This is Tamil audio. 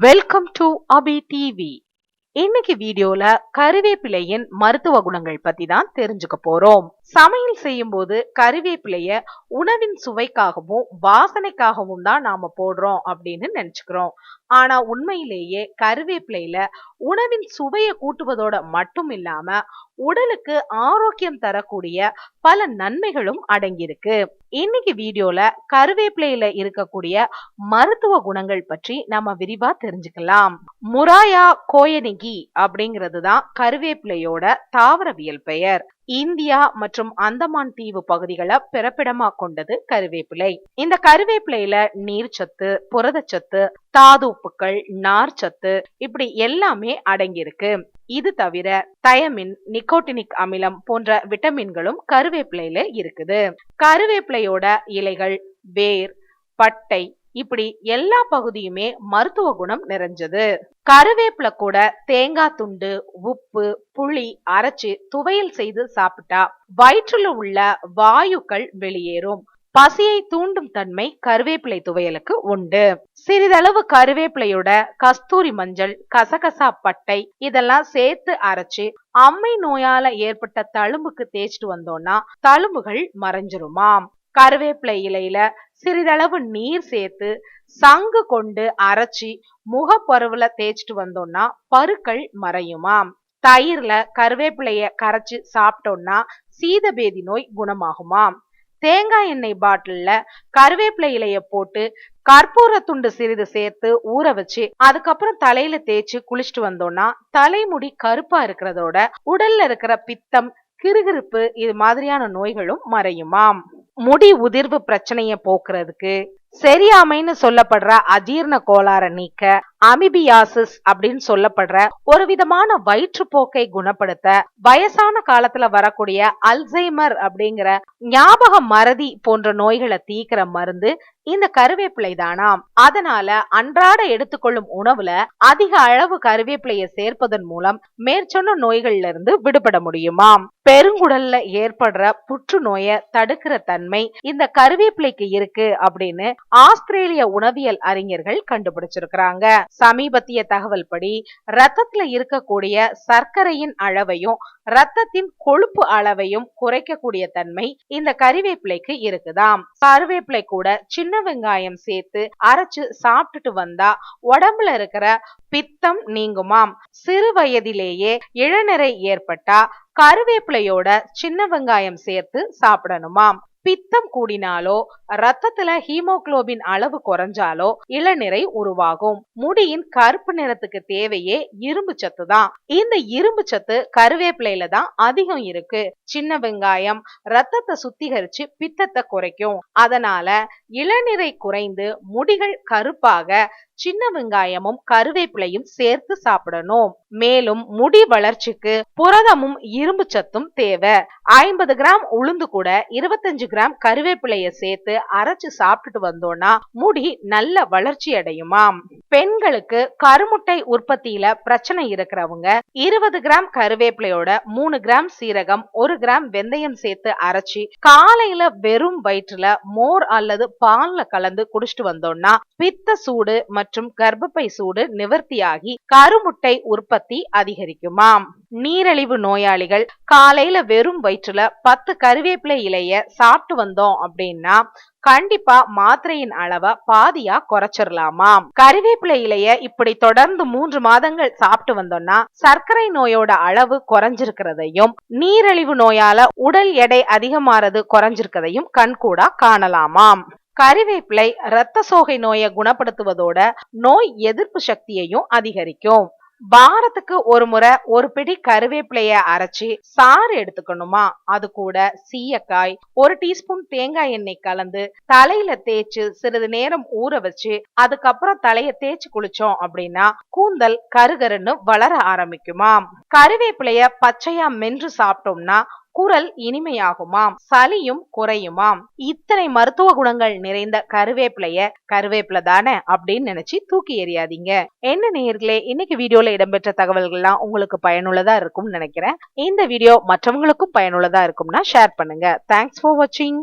Welcome to Abhi TV. இன்னைக்கு வீடியோல கறிவேப்பிலையின் மருத்துவ குணங்கள் பத்தி தான் தெரிஞ்சுக்க போறோம். சமையல் செய்யும் போது கறிவேப்பிலைய உணவின் சுவைக்காகவும் வாசனைக்காகவும் தான் நாம போடுறோம் அப்படின்னு நினைச்சுக்கிறோம். ஆனா உண்மையிலேயே கறிவேப்பிலையில உணவின் சுவையை கூட்டுவதோட மட்டும் இல்லாம உடலுக்கு ஆரோக்கியம் தரக்கூடிய பல நன்மைகளும் அடங்கியிருக்கு. இன்னைக்கு வீடியோல கறிவேப்பிலையில இருக்கக்கூடிய மருத்துவ குணங்கள் பற்றி நம்ம விரிவா தெரிஞ்சுக்கலாம். முராயா கோயனிகி அப்படிங்கிறது தான் கறிவேப்பிலையோட தாவரவியல் பெயர். இந்தியா மற்றும் அந்தமான் தீவு பகுதிகளை பிறப்பிடமா கொண்டது கறிவேப்பிலை. இந்த கறிவேப்பிலையில நீர்ச்சத்து, புரதச்சத்து, தாது உப்புக்கள், நார்ச்சத்து இப்படி எல்லாமே அடங்கியிருக்கு. இது தவிர தயமின், நிக்கோட்டினிக் அமிலம் போன்ற விட்டமின்களும் கறிவேப்பிலையில இருக்குது. கறிவேப்பிலையோட இலைகள், வேர், பட்டை இப்படி எல்லா பகுதியுமே மருத்துவ குணம் நிறைஞ்சது. கருவேப்பிலை கூட தேங்காய் துண்டு, உப்பு, புளி அரைச்சு துவையல் செய்து சாப்பிட்டா வயிற்றுல உள்ள வாயுக்கள் வெளியேறும். பசியை தூண்டும் தன்மை கருவேப்பிலை துவையலுக்கு உண்டு. சிறிதளவு கருவேப்பிலையோட கஸ்தூரி மஞ்சள், கசகசா பட்டை இதெல்லாம் சேர்த்து அரைச்சு அம்மை நோயால ஏற்பட்ட தழும்புக்கு தேய்ச்சிட்டு வந்தோம்னா தழும்புகள் மறைஞ்சிருமாம். கருவேப்பிலை இலையில சிறிதளவு நீர் சேர்த்து சங்கு கொண்டு அரைச்சி முகப்பருவுல தேய்ச்சிட்டு வந்தோம்னா பருக்கள் மறையுமாம். தயிர்ல கருவேப்பிலைய கரைச்சு சாப்பிட்டோம்னா சீதபேதி நோய் குணமாகுமாம். தேங்காய் எண்ணெய் பாட்டில்ல கருவேப்பிலை இலைய போட்டு கற்பூர துண்டு சிறிது சேர்த்து ஊற வச்சு அதுக்கப்புறம் தலையில தேய்ச்சி குளிச்சுட்டு வந்தோம்னா தலைமுடி கருப்பா இருக்கிறதோட உடல்ல இருக்கிற பித்தம், கிறுகிறுப்பு இது மாதிரியான நோய்களும் மறையுமாம். முடி உதிர்வு பிரச்சனைய போக்குறதுக்கு, சரியாமைன்னு சொல்லப்படுற அஜீர்ண கோளாறை நீக்க, அமிபியாசிஸ் அப்படின்னு சொல்லப்படுற ஒரு விதமான வயிற்றுப்போக்கை குணப்படுத்த, வயசான காலத்துல வரக்கூடிய அல்சைமர் அப்படிங்கிற ஞாபக மறதி போன்ற நோய்களை தீக்கிற மருந்து இந்த கருவேப்பிலை தானாம். அதனால அன்றாட எடுத்துக்கொள்ளும் உணவுல அதிக அளவு கருவேப்பிலையை சேர்ப்பதன் மூலம் மேற்சொன்ன நோய்கள்ல இருந்து விடுபட முடியுமாம். பெருங்குடல்ல ஏற்படுற புற்றுநோயை தடுக்கிற தன்மை இந்த கருவேப்பிலைக்கு இருக்கு அப்படின்னு ஆஸ்திரேலிய உணவியல் அறிஞர்கள் கண்டுபிடிச்சிருக்கிறாங்க. சமீபத்திய தகவல் படி ரத்தத்துல இருக்கக்கூடிய சர்க்கரையின் அளவையும் ரத்தத்தின் கொழுப்பு அளவையும் குறைக்கக்கூடிய தன்மை இந்த கறிவேப்பிலைக்கு இருக்குதாம். கருவேப்பிலை கூட சின்ன வெங்காயம் சேர்த்து அரைச்சு சாப்பிட்டுட்டு வந்தா உடம்புல இருக்கிற பித்தம் நீங்குமாம். சிறு வயதிலேயே இளநரை ஏற்பட்டா கருவேப்பிலையோட சின்ன வெங்காயம் சேர்த்து சாப்பிடணுமாம். பித்தம் கூடினாலோ ரத்தத்துல ஹீமோகுளோபின் அளவு குறைஞ்சாலோ இளநிறை உருவாகும். முடியின் கருப்பு நிறத்துக்கு தேவையே இரும்பு சத்து தான். இந்த இரும்பு சத்து கருவேப்பிலையில தான் அதிகம் இருக்கு. சின்ன வெங்காயம் ரத்தத்தை சுத்திகரிச்சு பித்தத்தை குறைக்கும். அதனால இளநிறை குறைந்து முடிகள் கருப்பாக சின்ன வெங்காயமும் கருவேப்பிலையும் சேர்த்து சாப்பிடணும். மேலும் முடி வளர்ச்சிக்கு புரதமும் இரும்பு சத்தும் தேவை. 50 கிராம் உளுந்து கூட 25 கிராம் கருவேப்பிலைய சேர்த்து அரைச்சு சாப்பிட்டுட்டு வந்தோம்னா முடி நல்ல வளர்ச்சி அடையுமாம். பெண்களுக்கு கருமுட்டை உற்பத்தியில பிரச்சனை இருக்கிறவங்க 20 கிராம் கருவேப்பிலையோட 3 கிராம் சீரகம், 1 கிராம் வெந்தயம் சேர்த்து அரைச்சி காலையில வெறும் வயிற்றுல மோர் அல்லது பால்ல கலந்து குடிச்சிட்டு வந்தோம்னா பித்த சூடு மற்றும் கர்ப்பப்பை சூடு நிவர்த்தியாகி கருமுட்டை உற்பத்தி அதிகரிக்குமாம். நீரிழிவு நோயாளிகள் காலையில வெறும் வயிற்றுல 10 கருவேப்பிலை இலைய சாப்பிட்டு வந்தோம் அப்படின்னா கண்டிப்பா மாத்திரையின் அளவை பாதியா குறைச்சிடலாமாம். கறிவேப்பிலை இலைய இப்படி தொடர்ந்து 3 மாதங்கள் சாப்பிட்டு வந்தோம்னா சர்க்கரை நோயோட அளவு குறைஞ்சிருக்கிறதையும் நீரிழிவு நோயால உடல் எடை அதிகமாறது குறைஞ்சிருக்கிறதையும் கண்கூடா காணலாமாம். கறிவேப்பிலை இரத்த சோகை நோயை குணப்படுத்துவதோட நோய் எதிர்ப்பு சக்தியையும் அதிகரிக்கும். வாரத்துக்கு ஒரு முறை ஒரு பிடி கருவேப்பிலைய அரைச்சி சாறு எடுத்துக்கணுமா. அது கூட சீயக்காய், 1 டீஸ்பூன் தேங்காய் எண்ணெய் கலந்து தலையில தேய்ச்சு சிறிது நேரம் ஊற வச்சு அதுக்கப்புறம் தலைய தேய்ச்சு குளிச்சோம் அப்படின்னா கூந்தல் கருகருன்னு வளர ஆரம்பிக்குமாம். கருவேப்பிலைய பச்சையா மென்று சாப்பிட்டோம்னா குரல் இனிமையாகுமாம், சளியும் குறையுமாம். இத்தனை மருத்துவ குணங்கள் நிறைந்த கருவேப்பிலைய கருவேப்பிலை தானே அப்படின்னு நினைச்சு தூக்கி எறியாதீங்க. என்ன நேயர்களே, இன்னைக்கு வீடியோல இடம்பெற்ற தகவல்கள்லாம் உங்களுக்கு பயனுள்ளதா இருக்கும்னு நினைக்கிறேன். இந்த வீடியோ மற்றவங்களுக்கும் பயனுள்ளதா இருக்கும்னா ஷேர் பண்ணுங்க. தேங்க்ஸ் ஃபார் வாட்சிங்.